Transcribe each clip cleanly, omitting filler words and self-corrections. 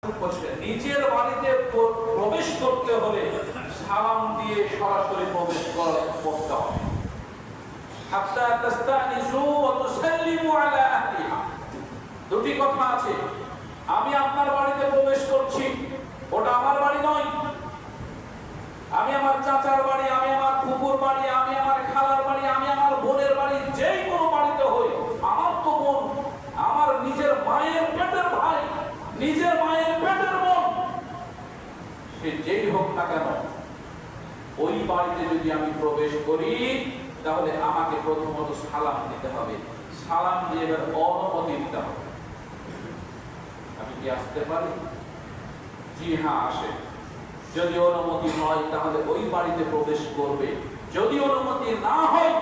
নিজের বাড়িতে প্রবেশ করতে হলে সালাম দিয়ে সরাসরি প্রবেশ করতে হবে। হাত্তা তাস্তানিসু ওয়া তুসাল্লিমু আলা আহলিহা। দুটি কথা আছে, আমি আপনার বাড়িতে প্রবেশ করছি, ওটা আমার বাড়ি নয়। আমি আমার চাচার বাড়ি, আমি আমার ফুপুর বাড়ি, আমি আমার খালার বাড়ি, আমি আমার বোনের বাড়ি, যেই কোনো বাড়িতে হই, আমার তো বোন, আমার নিজের মায়ের পেটের ভাই, নিজের মায়ের পেটের বোন, সে যেই হোক না কেন, ওই বাড়িতে যদি আমি প্রবেশ করি তাহলে আমাকে প্রথমত সালাম দিতে হবে। সালাম দিয়ে এবার অনুমতি দিতে হবে। আমি কি আসতে পারি? জি হ্যাঁ, আসে। যদি অনুমতি হয় তাহলে ওই বাড়িতে প্রবেশ করবে। যদি অনুমতি না হয়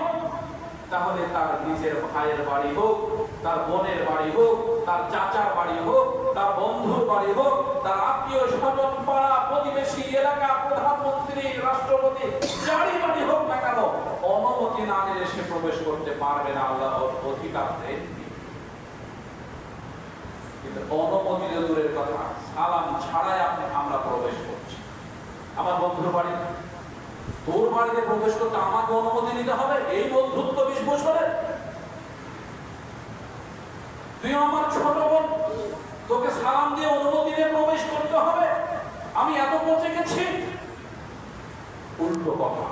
তাহলে তার নিজের ভাইয়ের বাড়ি হোক, তার বোনের বাড়ি হোক, তার চাচার বাড়ি হোক, তার বন্ধুর বাড়ি হোক, তার আত্মীয় স্বজন, পাড়া প্রতিবেশী, এলাকা, প্রধানমন্ত্রী, রাষ্ট্রপতি, যারই বাড়ি হোক না কেন, অনুমতি না নিলে সে প্রবেশ করতে পারবে না। আল্লাহর অধিকার দেন। কিন্তু অনুমতি দূরের কথা, সালাম ছাড়াই আমরা প্রবেশ করছি। আমার বন্ধুর বাড়ি, তোর বাড়িতে প্রবেশ করতে আমাকে অনুমতি নিতে হবে? এই বন্ধুত্ব 20 বছরের? তুই আমার ছোট বোন, তোকে সালাম দিয়ে অনুমতি নিয়ে প্রবেশ করতে হবে? আমি এত পৌঁছে গেছি? উল্টো কথা,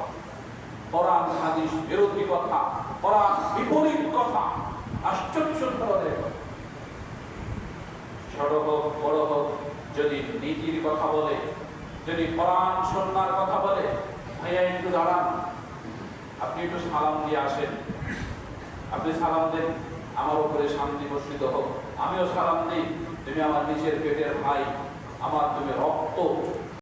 কোরআন হাদিস বিরোধী কথা, কোরআন বিপরীত কথা, আশ্চর্য ধরনের কথা। ছোট হোক বড় হোক, যদি নীতির কথা বলে, যদি কোরআন সুন্নাহর কথা বলে, ভাইয়া একটু দাঁড়ান, আপনি একটু সালাম দিয়ে আসেন, আপনি সালাম দেন, আমার উপরে শান্তি বর্ষিত হোক। আমিও সালাম দিই, তুমি আমার নিজের পেটের ভাই, আমার তুমি রক্ত।